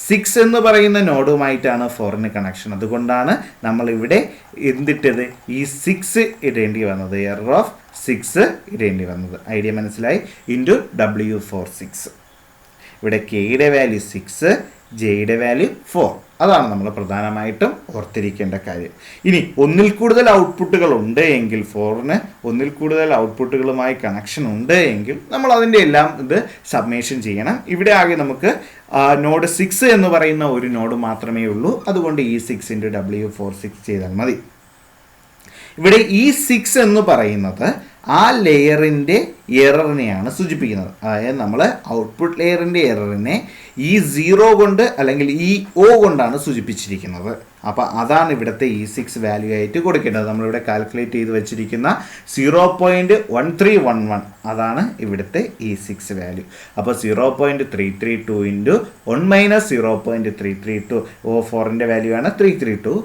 6 എന്ന് പറയുന്ന നോഡുമായിട്ടാണ് 4ന് കണക്ഷൻ. അതുകൊണ്ടാണ് നമ്മളിവിടെ എന്തിട്ടത് ഈ 6 ഇടേണ്ടി വന്നത്, എറർ ഓഫ് 6 ഇടേണ്ടി വന്നത്. ഐഡിയ മനസ്സിലായി? Into W46. ഇവിടെ Kയുടെ വാല്യൂ 6, Jയുടെ വാല്യൂ 4. അതാണ് നമ്മൾ പ്രധാനമായിട്ടും ഓർത്തിരിക്കേണ്ട കാര്യം. ഇനി ഒന്നിൽ കൂടുതൽ ഔട്ട്പുട്ടുകൾ ഉണ്ട് എങ്കിൽ, 4ന് ഒന്നിൽ കൂടുതൽ ഔട്ട്പുട്ടുകളുമായി കണക്ഷൻ ഉണ്ട് എങ്കിൽ നമ്മൾ അതിൻ്റെ എല്ലാം ഇത് സബ്മിഷൻ ചെയ്യണം. ഇവിടെ ആകെ നമുക്ക് നോഡ് 6 എന്ന് പറയുന്ന ഒരു നോഡ് മാത്രമേ ഉള്ളൂ. അതുകൊണ്ട് E6 ഇൻറ്റു W46 ചെയ്താൽ മതി. ഇവിടെ E6 എന്ന് പറയുന്നത് ആ ലെയറിൻ്റെ എററിനെയാണ് സൂചിപ്പിക്കുന്നത്. അതായത് നമ്മൾ ഔട്ട്പുട്ട് ലെയറിൻ്റെ എററിനെ E0 കൊണ്ട് അല്ലെങ്കിൽ EO കൊണ്ടാണ് സൂചിപ്പിച്ചിരിക്കുന്നത്. അപ്പോൾ അതാണ് ഇവിടുത്തെ E6 വാല്യൂ ആയിട്ട് കൊടുക്കേണ്ടത്. നമ്മളിവിടെ കാൽക്കുലേറ്റ് ചെയ്ത് വെച്ചിരിക്കുന്ന 0.1311 അതാണ് ഇവിടുത്തെ E6 വാല്യൂ. അപ്പോൾ 0.332 ഇൻറ്റു 1 - 0.332 O4ൻ്റെ വാല്യൂ ആണ് 332.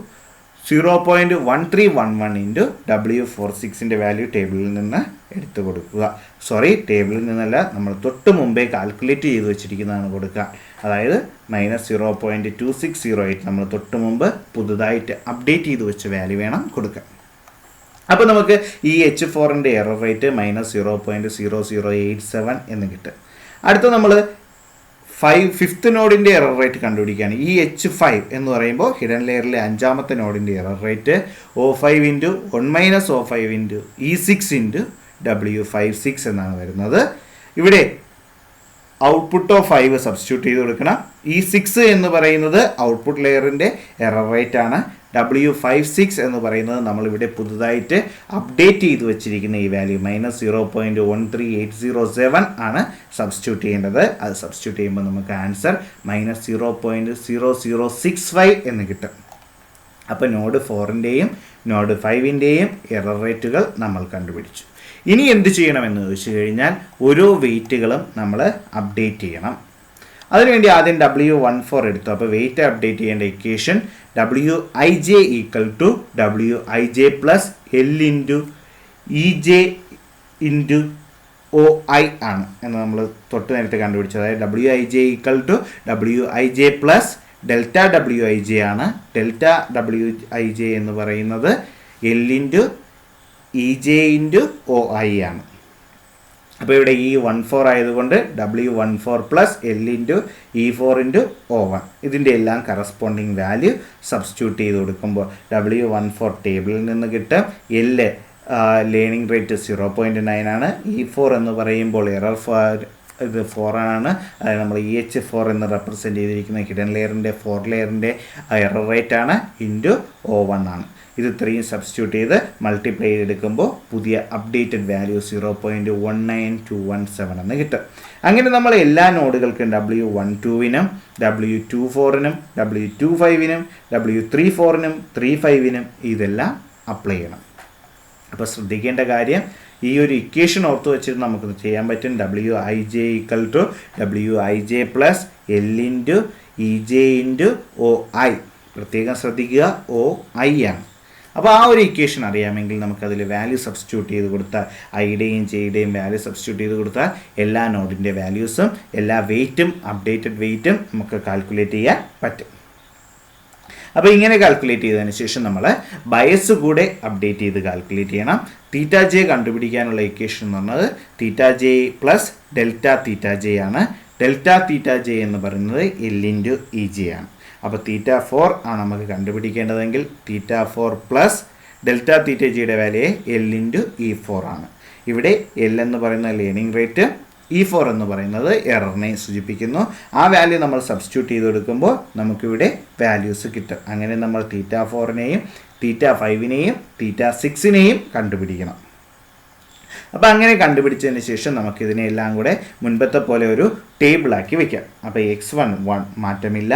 0.1311 ഇൻറ്റു W46ൻ്റെ വാല്യൂ ടേബിളിൽ നിന്ന് എടുത്തു കൊടുക്കുക. ടേബിളിൽ നിന്നല്ല, നമ്മൾ തൊട്ട് മുമ്പേ കാൽക്കുലേറ്റ് ചെയ്ത് വെച്ചിരിക്കുന്നതാണ് കൊടുക്കുക. അതായത് -0.2608 നമ്മൾ തൊട്ട് മുമ്പ് പുതുതായിട്ട് അപ്ഡേറ്റ് ചെയ്ത് വെച്ച വാല്യൂ വേണം കൊടുക്കാൻ. അപ്പോൾ നമുക്ക് ഈ H4ൻ്റെ എറർ റേറ്റ് -0.0087 എന്ന് കിട്ടും. അടുത്ത നമ്മൾ ഫിഫ്ത്ത് നോഡിൻ്റെ എറർ റേറ്റ് കണ്ടുപിടിക്കുകയാണ്. ഈ H5 എന്ന് പറയുമ്പോൾ ഹിഡൻ ലെയറിലെ അഞ്ചാമത്തെ നോഡിൻ്റെ error rate O5 into 1 - O5 into E6 into W56 എന്നാണ് വരുന്നത്. ഇവിടെ ഔട്ട്പുട്ട് ഓഫ് 5 സബ്സ്റ്റിറ്റ്യൂട്ട് ചെയ്ത് കൊടുക്കണം. E6 എന്ന് പറയുന്നത് ഔട്ട്പുട്ട് ലെയറിൻ്റെ എറർ റേറ്റ് ആണ്. W56 എന്ന് പറയുന്നത് നമ്മളിവിടെ പുതുതായിട്ട് അപ്ഡേറ്റ് ചെയ്ത് വെച്ചിരിക്കുന്ന ഈ വാല്യൂ -0.13807 ആണ് സബ്സ്റ്റിറ്റ്യൂട്ട് ചെയ്യേണ്ടത്. അത് സബ്സ്റ്റിറ്റ്യൂട്ട് ചെയ്യുമ്പോൾ നമുക്ക് ആൻസർ -0.0065 എന്ന് കിട്ടും. അപ്പോൾ നോഡ് 4ൻ്റെയും നോഡ് 5ൻ്റെയും എറർ റേറ്റുകൾ നമ്മൾ കണ്ടുപിടിച്ചു. ഇനി എന്ത് ചെയ്യണമെന്ന് ചോദിച്ചു കഴിഞ്ഞാൽ ഓരോ വെയിറ്റുകളും നമ്മൾ അപ്ഡേറ്റ് ചെയ്യണം. അതിനുവേണ്ടി ആദ്യം W14 എടുത്തു. അപ്പോൾ വെയിറ്റ് അപ്ഡേറ്റ് ചെയ്യേണ്ട equation Wij equal to Wij plus L into EJ into OI ആണ് എന്ന് നമ്മൾ തൊട്ട് നേരത്തെ കണ്ടുപിടിച്ചത്. അതായത് Wij equal to Wij plus delta Wij ആണ്. ഡെൽറ്റ Wij എന്ന് പറയുന്നത് L into EJ into OI ആണ്. അപ്പോൾ ഇവിടെ E14 ആയതുകൊണ്ട് W14 plus L into E4 into O1 ഇതിൻ്റെ എല്ലാം കറസ്പോണ്ടിങ് വാല്യൂ സബ്സ്റ്റിറ്റ്യൂട്ട് ചെയ്ത് കൊടുക്കുമ്പോൾ W14 ടേബിളിൽ നിന്ന് കിട്ടും. L ലേണിംഗ് റേറ്റ് 0.9 ആണ്. E4 എന്ന് പറയുമ്പോൾ എറർ ഇത് 4 ആണ്. അതായത് നമ്മൾ EH4 എന്ന് റെപ്രസെൻറ്റ് ചെയ്തിരിക്കുന്ന ഹിഡൻ ലെയറിൻ്റെ 4 ലെയറിൻ്റെ എറർ റേറ്റ് ആണ് ഇൻറ്റു O1 ആണ്. ഇത് ഇത്രയും സബ്സ്റ്റിറ്റ്യൂട്ട് ചെയ്ത് മൾട്ടിപ്ലൈ ചെയ്തെടുക്കുമ്പോൾ പുതിയ അപ്ഡേറ്റഡ് വാല്യൂ 0.19217 എന്ന് കിട്ടും. അങ്ങനെ നമ്മൾ എല്ലാ നോഡുകൾക്കും W12നും W24നും W25നും W34നും 35നും ഇതെല്ലാം അപ്ലൈ ചെയ്യണം. അപ്പോൾ ശ്രദ്ധിക്കേണ്ട കാര്യം ഈ ഒരു ഇക്വേഷൻ ഓർത്ത് വെച്ചിട്ട് നമുക്കിത് ചെയ്യാൻ പറ്റും. Wij equal to Wij plus L into EJ into OI പ്രത്യേകം ശ്രദ്ധിക്കുക OI ആണ്. അപ്പോൾ ആ ഒരു ഇക്വേഷൻ അറിയാമെങ്കിൽ നമുക്കതിൽ വാല്യൂ സബ്സ്റ്റിറ്റ്യൂട്ട് ചെയ്ത് കൊടുത്താൽ ഐയുടെയും ജെയുടെയും വാല്യൂ സബ്സ്റ്റിറ്റ്യൂട്ട് ചെയ്ത് കൊടുത്താൽ എല്ലാ നോഡിൻ്റെ വാല്യൂസും എല്ലാ വെയിറ്റും അപ്ഡേറ്റഡ് വെയിറ്റും നമുക്ക് കാൽക്കുലേറ്റ് ചെയ്യാൻ പറ്റും. അപ്പോൾ ഇങ്ങനെ കാൽക്കുലേറ്റ് ചെയ്തതിന് ശേഷം നമ്മൾ ബയസ് കൂടെ അപ്ഡേറ്റ് ചെയ്ത് കാൽക്കുലേറ്റ് ചെയ്യണം. θj കണ്ടുപിടിക്കാനുള്ള ഇക്വേഷൻ എന്ന് പറഞ്ഞത് θj പ്ലസ് ഡെൽറ്റ θj ആണ്. ഡെൽറ്റ θj എന്ന് പറയുന്നത് L ഇൻറ്റു EJ ആണ്. അപ്പോൾ θ4 ആണ് നമുക്ക് കണ്ടുപിടിക്കേണ്ടതെങ്കിൽ θ4 പ്ലസ് ഡെൽറ്റ θjയുടെ വാല്യൂ L ഇൻറ്റു E4 ആണ്. ഇവിടെ L എന്ന് പറയുന്ന ലേണിംഗ് റേറ്റ്, E4 എന്ന് പറയുന്നത് എററിനെ സൂചിപ്പിക്കുന്നു. ആ വാല്യൂ നമ്മൾ സബ്സ്റ്റിറ്റ്യൂട്ട് ചെയ്ത് കൊടുക്കുമ്പോൾ നമുക്കിവിടെ വാല്യൂസ് കിട്ടും. അങ്ങനെ നമ്മൾ θ4നെയും θ5നെയും θ6നെയും കണ്ടുപിടിക്കണം. അപ്പോൾ അങ്ങനെ കണ്ടുപിടിച്ചതിന് ശേഷം നമുക്കിതിനെല്ലാം കൂടെ മുൻപത്തെ പോലെ ഒരു ടേബിളാക്കി വയ്ക്കാം. അപ്പോൾ x1 1 മാറ്റമില്ല,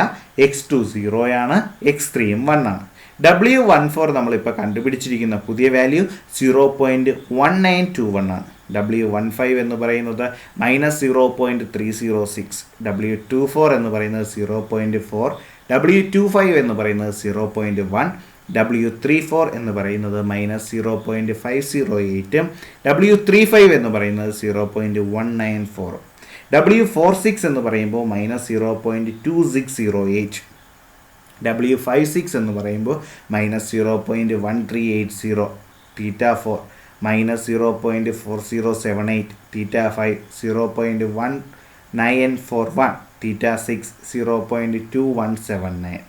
x2 0 ആണ്, x3യും 1 ആണ്. W14 നമ്മളിപ്പോൾ കണ്ടുപിടിച്ചിരിക്കുന്ന പുതിയ വാല്യൂ 0.1921 ആണ്. W15 എന്ന് പറയുന്നത് -0.306, W24 എന്ന് പറയുന്നത് 0.4, W25 എന്ന് പറയുന്നത് 0.1, W34 എന്ന് പറയുന്നത് -0.508, W35 എന്ന് പറയുന്നത് 0.194, W46 എന്ന് പറയുമ്പോൾ -0.2608, W56 എന്ന് പറയുമ്പോൾ -0.1380, θ4 -0.4078, θ5 0.1941, θ6 0.2179.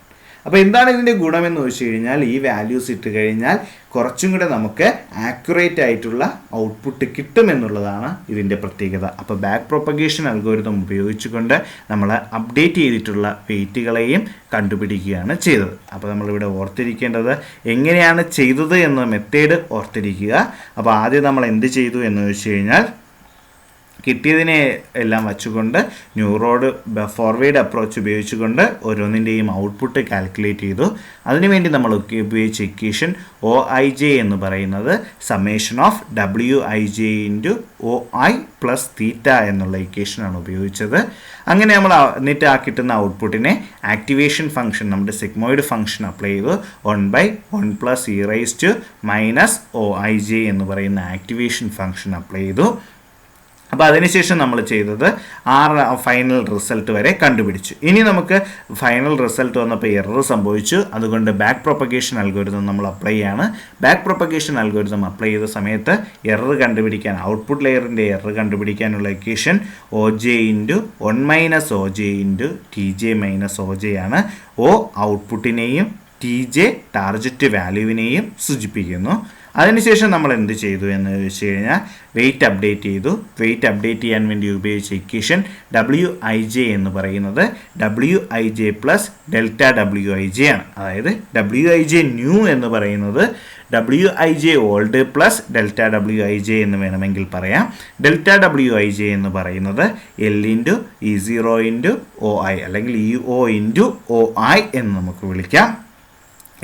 അപ്പോൾ എന്താണ് ഇതിൻ്റെ ഗുണമെന്ന് ചോദിച്ചു കഴിഞ്ഞാൽ ഈ വാല്യൂസ് ഇട്ട് കഴിഞ്ഞാൽ കുറച്ചും കൂടെ നമുക്ക് ആക്യുറേറ്റ് ആയിട്ടുള്ള ഔട്ട്പുട്ട് കിട്ടുമെന്നുള്ളതാണ് ഇതിൻ്റെ പ്രത്യേകത. അപ്പോൾ ബാക്ക് പ്രൊപ്പഗേഷൻ അൽഗോരിതം ഉപയോഗിച്ചുകൊണ്ട് നമ്മൾ അപ്ഡേറ്റ് ചെയ്തിട്ടുള്ള വെയിറ്റുകളെയും കണ്ടുപിടിക്കുകയാണ് ചെയ്തത്. അപ്പോൾ നമ്മളിവിടെ ഓർത്തിരിക്കേണ്ടത് എങ്ങനെയാണ് ചെയ്തത് എന്ന മെത്തേഡ് ഓർത്തിരിക്കുക. അപ്പോൾ ആദ്യം നമ്മൾ എന്ത് ചെയ്തു എന്ന് ചോദിച്ചു കഴിഞ്ഞാൽ കിട്ടിയതിനെ എല്ലാം വച്ചുകൊണ്ട് ന്യൂറോഡ് ഫോർവേഡ് അപ്രോച്ച് ഉപയോഗിച്ചുകൊണ്ട് ഓരോന്നിൻ്റെയും ഔട്ട്പുട്ട് കാൽക്കുലേറ്റ് ചെയ്തു. അതിനുവേണ്ടി നമ്മൾ ഉപയോഗിച്ച ഇക്വേഷൻ OIJ എന്ന് പറയുന്നത് summation of WIJ into OI plus theta എന്നുള്ള ഇക്വേഷനാണ് ഉപയോഗിച്ചത്. അങ്ങനെ നമ്മൾ എന്നിട്ട് ആ കിട്ടുന്ന ഔട്ട്പുട്ടിനെ ആക്ടിവേഷൻ ഫംഗ്ഷൻ നമ്മുടെ സിഗ്മോയിഡ് ഫംഗ്ഷൻ അപ്ലൈ ചെയ്തു 1/1 plus e raise to minus OIJ എന്ന് പറയുന്ന ആക്ടിവേഷൻ ഫംഗ്ഷൻ അപ്ലൈ ചെയ്തു. അപ്പോൾ അതിനുശേഷം നമ്മൾ ചെയ്തത് ഫൈനൽ റിസൾട്ട് വരെ കണ്ടുപിടിച്ചു. ഇനി നമുക്ക് ഫൈനൽ റിസൾട്ട് വന്നപ്പോൾ എറർ സംഭവിച്ചു. അതുകൊണ്ട് ബാക്ക് പ്രൊപ്പഗേഷൻ അൽഗോരിതം നമ്മൾ അപ്ലൈ ചെയ്യാണ്. ബാക്ക് പ്രൊപ്പഗേഷൻ അൽഗോരിതം അപ്ലൈ ചെയ്ത സമയത്ത് എറർ കണ്ടുപിടിക്കാൻ, ഔട്ട്പുട്ട് ലെയറിൻ്റെ എറർ കണ്ടുപിടിക്കാനുള്ള equation OJ into 1 - OJ into TJ - OJ ആണ്. O ഔട്ട്പുട്ടിനെയും TJ ടാർഗറ്റ് വാല്യൂവിനെയും സൂചിപ്പിക്കുന്നു. അതിനുശേഷം നമ്മൾ എന്ത് ചെയ്തു എന്ന് ചോദിച്ചു കഴിഞ്ഞാൽ വെയിറ്റ് അപ്ഡേറ്റ് ചെയ്തു. വെയിറ്റ് അപ്ഡേറ്റ് ചെയ്യാൻ വേണ്ടി ഉപയോഗിച്ച ഇക്വേഷൻ WIJ എന്ന് പറയുന്നത് WIJ പ്ലസ് ഡെൽറ്റ WIJ ആണ്. അതായത് WIJ ന്യൂ എന്ന് പറയുന്നത് WIJ old plus delta WIJ എന്ന് വേണമെങ്കിൽ പറയാം. ഡെൽറ്റ WIJ എന്ന് പറയുന്നത് L into E0 into OI അല്ലെങ്കിൽ EO ഇൻറ്റു OI എന്ന് നമുക്ക് വിളിക്കാം.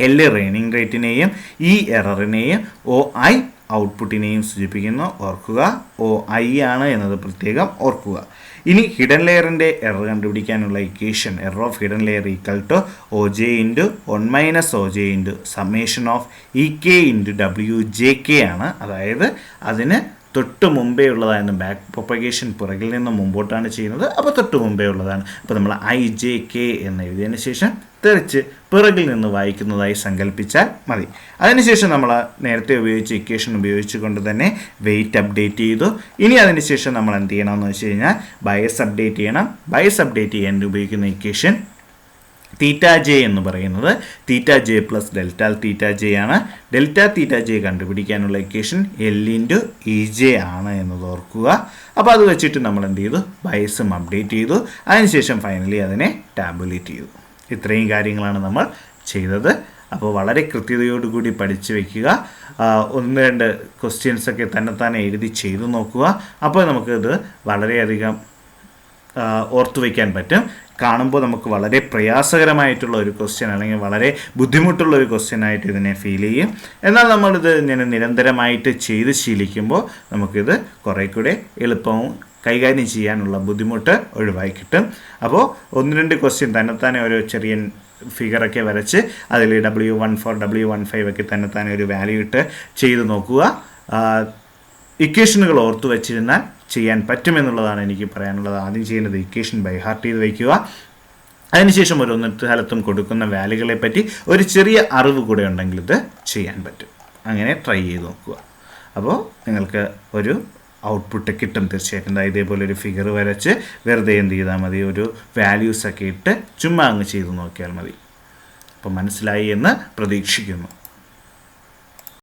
L റണ്ണിംഗ് റേറ്റിനെയും E എററിനെയും OI ഔട്ട്പുട്ടിനെയും സൂചിപ്പിക്കുന്നു. ഓർക്കുക, OI ആണ് എന്നത് പ്രത്യേകം ഓർക്കുക. ഇനി ഹിഡൻ ലെയറിൻ്റെ എറർ കണ്ടുപിടിക്കാനുള്ള equation error of hidden layer equal to OJ into 1 - OJ into summation of EK into WJK ആണ്. അതായത് അതിന് തൊട്ട് മുമ്പേ ഉള്ളതായിരുന്നു. ബാക്ക് പ്രൊപ്പഗേഷൻ പുറകിൽ നിന്ന് മുമ്പോട്ടാണ് ചെയ്യുന്നത്. അപ്പോൾ തൊട്ട് മുമ്പേ ഉള്ളതാണ്. അപ്പോൾ നമ്മൾ IJK എന്ന് എഴുതിയതിന് ശേഷം തെറിച്ച് പിറകിൽ നിന്ന് വായിക്കുന്നതായി സങ്കല്പിച്ചാൽ മതി. അതിനുശേഷം നമ്മൾ നേരത്തെ ഉപയോഗിച്ച ഇക്വേഷൻ ഉപയോഗിച്ചുകൊണ്ട് തന്നെ വെയിറ്റ് അപ്ഡേറ്റ് ചെയ്തു. ഇനി അതിനുശേഷം നമ്മൾ എന്ത് ചെയ്യണമെന്ന് വെച്ച് കഴിഞ്ഞാൽ ബയസ് അപ്ഡേറ്റ് ചെയ്യണം. ബയസ് അപ്ഡേറ്റ് ചെയ്യാൻ ഉപയോഗിക്കുന്ന ഇക്വേഷൻ θJ എന്ന് പറയുന്നത് θJ പ്ലസ് ഡെൽറ്റ θJ ആണ്. ഡെൽറ്റ θJ കണ്ടുപിടിക്കാനുള്ള ഇക്വേഷൻ L ഇൻറ്റു EJ ആണ് എന്നത് ഓർക്കുക. അപ്പോൾ അത് വെച്ചിട്ട് നമ്മൾ എന്ത് ചെയ്തു, ബയസും അപ്ഡേറ്റ് ചെയ്തു. അതിനുശേഷം ഫൈനലി അതിനെ ടാബുലേറ്റ് ചെയ്തു. ഇത്രയും കാര്യങ്ങളാണ് നമ്മൾ ചെയ്തത്. അപ്പോൾ വളരെ കൃത്യതയോടുകൂടി പഠിച്ചു വയ്ക്കുക. 1-2 ക്വസ്റ്റ്യൻസൊക്കെ തന്നെത്താനെ എഴുതി ചെയ്തു നോക്കുക. അപ്പോൾ നമുക്കിത് വളരെയധികം ഓർത്തു വയ്ക്കാൻ പറ്റും. കാണുമ്പോൾ നമുക്ക് വളരെ പ്രയാസകരമായിട്ടുള്ള ഒരു ക്വസ്റ്റ്യൻ അല്ലെങ്കിൽ വളരെ ബുദ്ധിമുട്ടുള്ള ഒരു ക്വസ്റ്റ്യൻ ആയിട്ട് ഇതിനെ ഫീൽ ചെയ്യും. എന്നാൽ നമ്മളിത് ഇങ്ങനെ നിരന്തരമായിട്ട് ചെയ്ത് ശീലിക്കുമ്പോൾ നമുക്കിത് കുറേ കൂടെ എളുപ്പവും കൈകാര്യം ചെയ്യാനുള്ള ബുദ്ധിമുട്ട് ഒഴിവായി കിട്ടും. അപ്പോൾ 1-2 ക്വസ്റ്റ്യൻ തന്നെത്താനെ ഒരു ചെറിയ ഫിഗറൊക്കെ വരച്ച് അതിൽ W14 W15 ഒക്കെ തന്നെത്താനെ ഒരു വാല്യൂ ഇട്ട് ചെയ്ത് നോക്കുക. ഇക്വേഷനുകൾ ഓർത്തു വച്ചിരുന്നാൽ ചെയ്യാൻ പറ്റുമെന്നുള്ളതാണ് എനിക്ക് പറയാനുള്ളത്. ആദ്യം ചെയ്യുന്നത് ഇക്വേഷൻ ബൈ ഹാർട്ട് ചെയ്ത് വയ്ക്കുക. അതിനുശേഷം ഒരു 1 സ്ഥലത്തും കൊടുക്കുന്ന വാല്യൂകളെ പറ്റി ഒരു ചെറിയ അറിവ് കൂടെ ഉണ്ടെങ്കിൽ ഇത് ചെയ്യാൻ പറ്റും. അങ്ങനെ ട്രൈ ചെയ്ത് നോക്കുക. അപ്പോൾ നിങ്ങൾക്ക് ഒരു ഔട്ട്പുട്ട് കിട്ടും തീർച്ചയായിട്ടും. ഇതേപോലെ ഒരു ഫിഗർ വരച്ച് വെറുതെ എന്ത് ചെയ്താൽ മതി, ഒരു വാല്യൂസൊക്കെ ഇട്ട് ചുമ്മാ അങ്ങ് ചെയ്ത് നോക്കിയാൽ മതി. അപ്പോൾ മനസ്സിലായി എന്ന് പ്രതീക്ഷിക്കുന്നു.